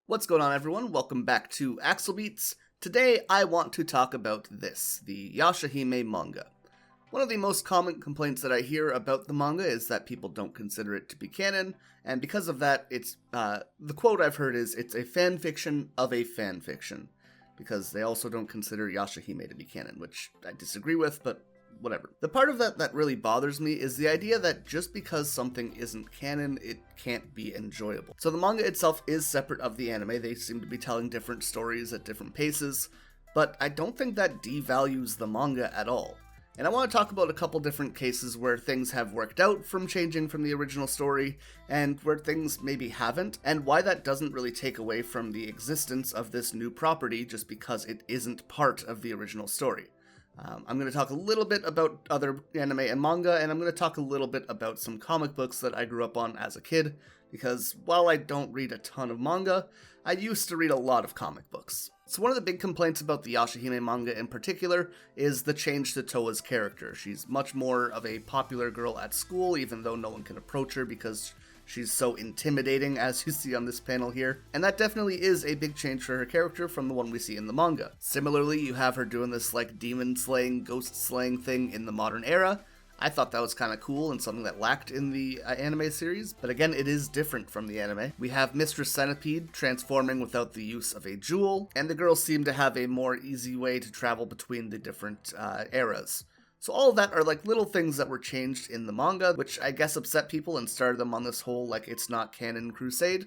What's going on, everyone? Welcome back to AxelBeats. Today I want to talk about this, the Yashahime Manga. One of the most common complaints that I hear about the manga is that people don't consider it to be canon, and because of that, the quote I've heard is, it's a fanfiction of a fanfiction, because they also don't consider Yashahime to be canon, which I disagree with, but whatever. The part of that that really bothers me is the idea that just because something isn't canon, it can't be enjoyable. So the manga itself is separate of the anime. They seem to be telling different stories at different paces, but I don't think that devalues the manga at all. And I want to talk about a couple different cases where things have worked out from changing from the original story, and where things maybe haven't, and why that doesn't really take away from the existence of this new property just because it isn't part of the original story. I'm going to talk a little bit about other anime and manga, and I'm going to talk a little bit about some comic books that I grew up on as a kid, because while I don't read a ton of manga, I used to read a lot of comic books. So one of the big complaints about the Yashahime manga in particular is the change to Toa's character. She's much more of a popular girl at school, even though no one can approach her because she's so intimidating, as you see on this panel here, and that definitely is a big change for her character from the one we see in the manga. Similarly, you have her doing this demon slaying, ghost slaying thing in the modern era. I thought that was kind of cool and something that lacked in the anime series, but again, it is different from the anime. We have Mistress Centipede transforming without the use of a jewel, and the girls seem to have a more easy way to travel between the different eras. So all of that are little things that were changed in the manga, which I guess upset people and started them on this whole it's not canon crusade.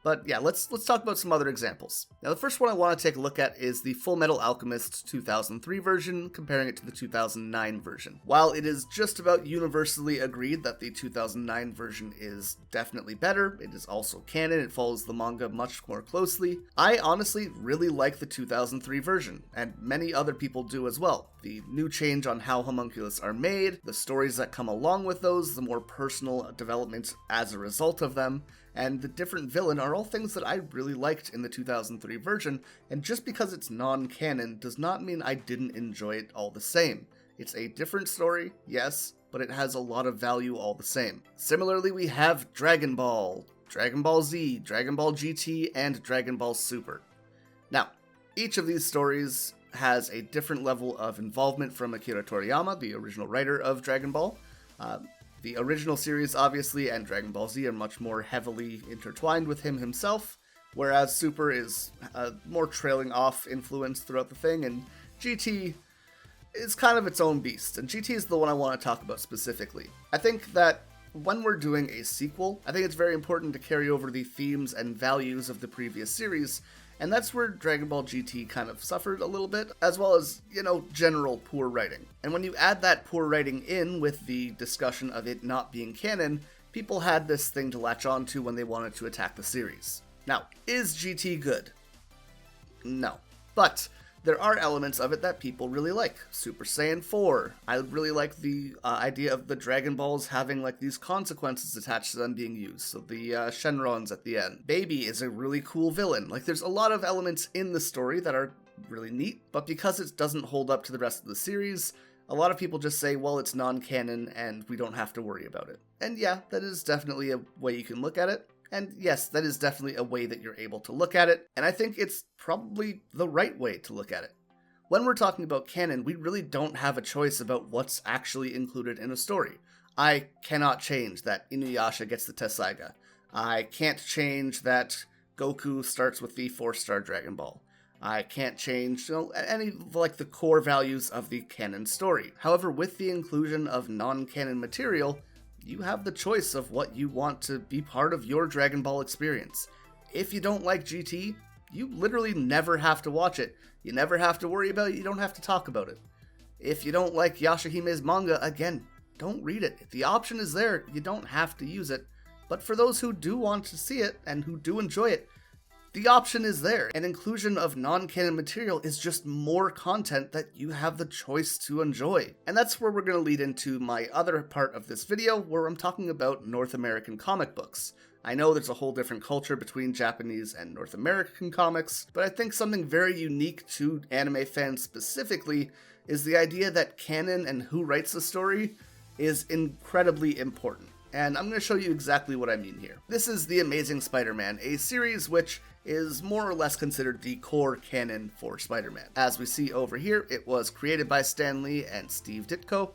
But yeah, let's talk about some other examples. Now the first one I want to take a look at is the Fullmetal Alchemist 2003 version, comparing it to the 2009 version. While it is just about universally agreed that the 2009 version is definitely better, it is also canon, it follows the manga much more closely, I honestly really like the 2003 version, and many other people do as well. The new change on how homunculus are made, the stories that come along with those, the more personal developments as a result of them, and the different villain are all things that I really liked in the 2003 version, and just because it's non-canon does not mean I didn't enjoy it all the same. It's a different story, yes, but it has a lot of value all the same. Similarly, we have Dragon Ball, Dragon Ball Z, Dragon Ball GT, and Dragon Ball Super. Now, each of these stories has a different level of involvement from Akira Toriyama, the original writer of Dragon Ball. The original series, obviously, and Dragon Ball Z are much more heavily intertwined with him himself, whereas Super is more trailing off influence throughout the thing, and GT is kind of its own beast, and GT is the one I want to talk about specifically. I think that when we're doing a sequel, I think it's very important to carry over the themes and values of the previous series, and that's where Dragon Ball GT kind of suffered a little bit, as well as, general poor writing. And when you add that poor writing in with the discussion of it not being canon, people had this thing to latch on to when they wanted to attack the series. Now, is GT good? No. But there are elements of it that people really like. Super Saiyan 4. I really like the idea of the Dragon Balls having these consequences attached to them being used. So the Shenrons at the end. Baby is a really cool villain. There's a lot of elements in the story that are really neat, but because it doesn't hold up to the rest of the series, a lot of people just say, well, it's non-canon and we don't have to worry about it. And yeah, that is definitely a way you can look at it. And yes, that is definitely a way that you're able to look at it, and I think it's probably the right way to look at it. When we're talking about canon, we really don't have a choice about what's actually included in a story. I cannot change that Inuyasha gets the Tessaiga. I can't change that Goku starts with the 4-star Dragon Ball. I can't change any the core values of the canon story. However, with the inclusion of non-canon material, you have the choice of what you want to be part of your Dragon Ball experience. If you don't like GT, you literally never have to watch it. You never have to worry about it, you don't have to talk about it. If you don't like Yashahime's manga, again, don't read it. If the option is there, you don't have to use it. But for those who do want to see it, and who do enjoy it, the option is there, and inclusion of non-canon material is just more content that you have the choice to enjoy. And that's where we're going to lead into my other part of this video, where I'm talking about North American comic books. I know there's a whole different culture between Japanese and North American comics, but I think something very unique to anime fans specifically is the idea that canon and who writes the story is incredibly important. and I'm going to show you exactly what I mean here. This is The Amazing Spider-Man, a series which is more or less considered the core canon for Spider-Man. As we see over here, it was created by Stan Lee and Steve Ditko,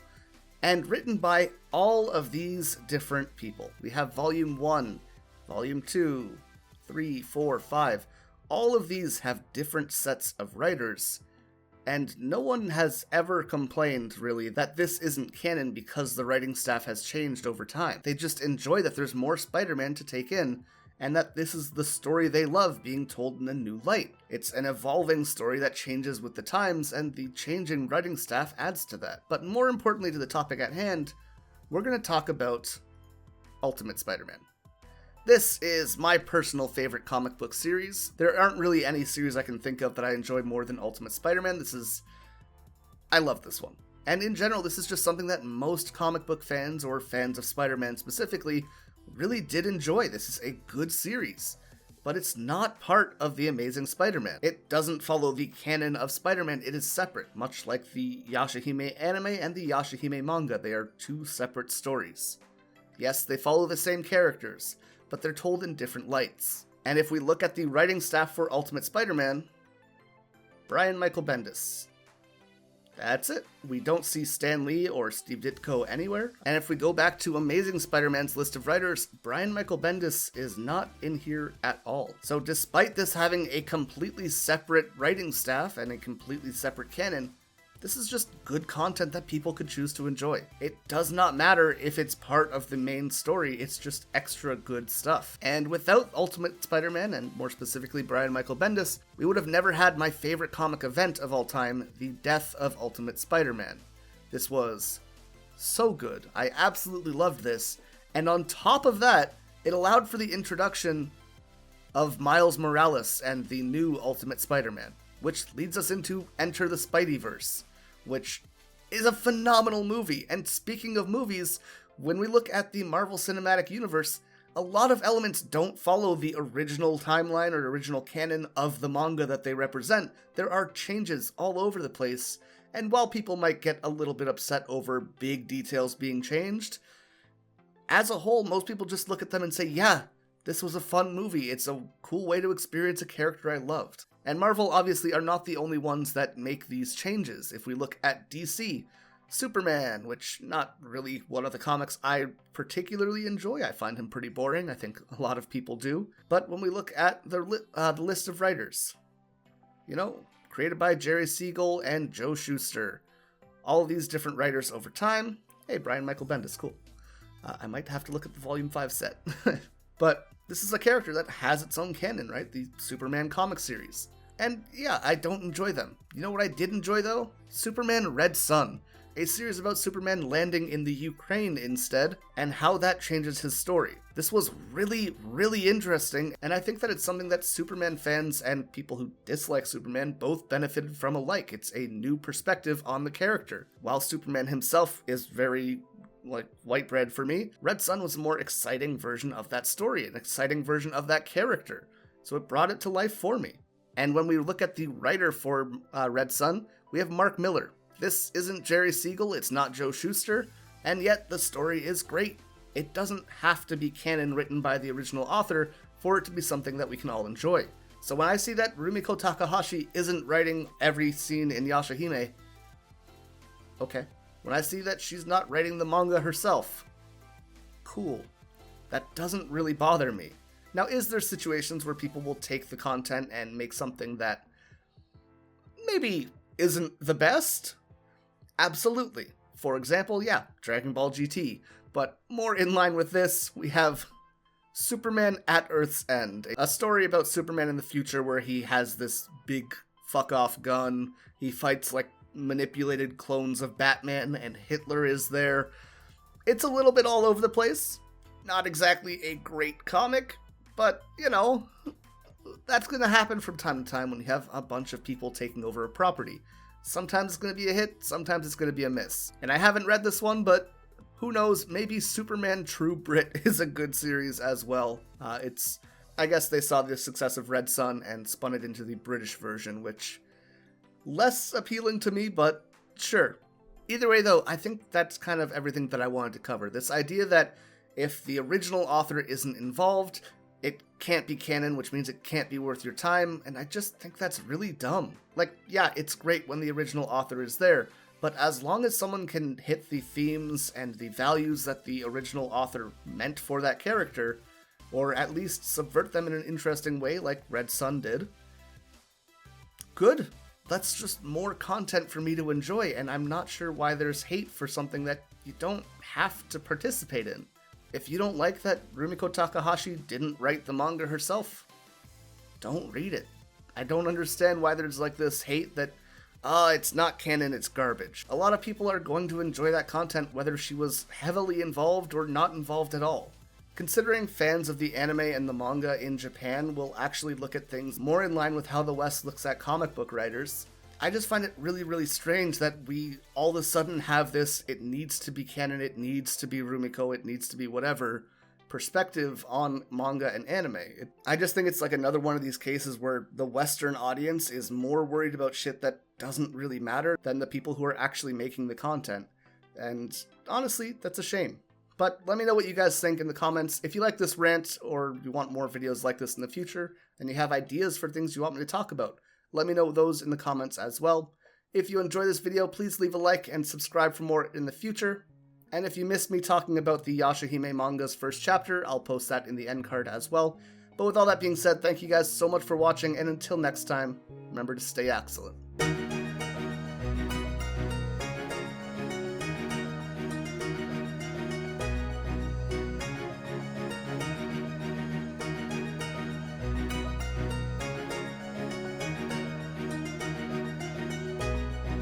and written by all of these different people. We have Volume 1, Volume 2, 3, 4, 5. All of these have different sets of writers, and no one has ever complained, really, that this isn't canon because the writing staff has changed over time. They just enjoy that there's more Spider-Man to take in, and that this is the story they love being told in a new light. It's an evolving story that changes with the times, and the changing writing staff adds to that. But more importantly to the topic at hand, we're going to talk about Ultimate Spider-Man. This is my personal favorite comic book series. There aren't really any series I can think of that I enjoy more than Ultimate Spider-Man. I love this one. And in general, this is just something that most comic book fans, or fans of Spider-Man specifically, really did enjoy. This is a good series. But it's not part of The Amazing Spider-Man. It doesn't follow the canon of Spider-Man. It is separate, much like the Yashahime anime and the Yashahime manga. They are two separate stories. Yes, they follow the same characters, but they're told in different lights. And if we look at the writing staff for Ultimate Spider-Man, Brian Michael Bendis. That's it. We don't see Stan Lee or Steve Ditko anywhere. And if we go back to Amazing Spider-Man's list of writers, Brian Michael Bendis is not in here at all. So despite this having a completely separate writing staff and a completely separate canon, this is just good content that people could choose to enjoy. It does not matter if it's part of the main story, it's just extra good stuff. And without Ultimate Spider-Man, and more specifically Brian Michael Bendis, we would have never had my favorite comic event of all time, the death of Ultimate Spider-Man. This was so good. I absolutely loved this. And on top of that, it allowed for the introduction of Miles Morales and the new Ultimate Spider-Man, which leads us into Enter the Spideyverse, which is a phenomenal movie. And speaking of movies, when we look at the Marvel Cinematic Universe, a lot of elements don't follow the original timeline or original canon of the manga that they represent. There are changes all over the place, and while people might get a little bit upset over big details being changed, as a whole, most people just look at them and say, yeah, this was a fun movie. It's a cool way to experience a character I loved. And Marvel obviously are not the only ones that make these changes. If we look at DC, Superman, which not really one of the comics I particularly enjoy. I find him pretty boring. I think a lot of people do. But when we look at the list of writers, created by Jerry Siegel and Joe Shuster, all of these different writers over time. Hey, Brian Michael Bendis, cool. I might have to look at the Volume 5 set. But this is a character that has its own canon, right? The Superman comic series. And yeah, I don't enjoy them. You know what I did enjoy though? Superman Red Sun, a series about Superman landing in the Ukraine instead, and how that changes his story. This was really, really interesting, and I think that it's something that Superman fans and people who dislike Superman both benefited from alike. It's a new perspective on the character. While Superman himself is very white bread for me, Red Sun was a more exciting version of that story, an exciting version of that character. So it brought it to life for me. And when we look at the writer for Red Sun, we have Mark Miller. This isn't Jerry Siegel, it's not Joe Shuster, and yet the story is great. It doesn't have to be canon written by the original author for it to be something that we can all enjoy. So when I see that Rumiko Takahashi isn't writing every scene in Yashahime, okay. When I see that she's not writing the manga herself, cool. That doesn't really bother me. Now, is there situations where people will take the content and make something that maybe isn't the best? Absolutely. For example, yeah, Dragon Ball GT. But more in line with this, we have Superman at Earth's End, a story about Superman in the future where he has this big fuck-off gun. He fights like manipulated clones of Batman, and Hitler is there. It's a little bit all over the place. Not exactly a great comic, but, that's going to happen from time to time when you have a bunch of people taking over a property. Sometimes it's going to be a hit, sometimes it's going to be a miss. And I haven't read this one, but who knows, maybe Superman True Brit is a good series as well. I guess they saw the success of Red Sun and spun it into the British version, which less appealing to me, but sure. Either way though, I think that's kind of everything that I wanted to cover. This idea that If the original author isn't involved, it can't be canon, which means it can't be worth your time, and I just think that's really dumb. Like, yeah, it's great when the original author is there, but as long as someone can hit the themes and the values that the original author meant for that character, or at least subvert them in an interesting way like Red Sun did, good. That's just more content for me to enjoy, and I'm not sure why there's hate for something that you don't have to participate in. If you don't like that Rumiko Takahashi didn't write the manga herself, don't read it. I don't understand why there's like this hate that, it's not canon, it's garbage. A lot of people are going to enjoy that content whether she was heavily involved or not involved at all. Considering fans of the anime and the manga in Japan will actually look at things more in line with how the West looks at comic book writers, I just find it really, really strange that we all of a sudden have this, it needs to be canon, it needs to be Rumiko, it needs to be whatever, perspective on manga and anime. I just think it's like another one of these cases where the Western audience is more worried about shit that doesn't really matter than the people who are actually making the content. And honestly, that's a shame. But let me know what you guys think in the comments. If you like this rant or you want more videos like this in the future and you have ideas for things you want me to talk about, let me know those in the comments as well. If you enjoy this video, please leave a like and subscribe for more in the future. And if you missed me talking about the Yashahime Manga's first chapter, I'll post that in the end card as well. But with all that being said, thank you guys so much for watching, and until next time, remember to stay excellent.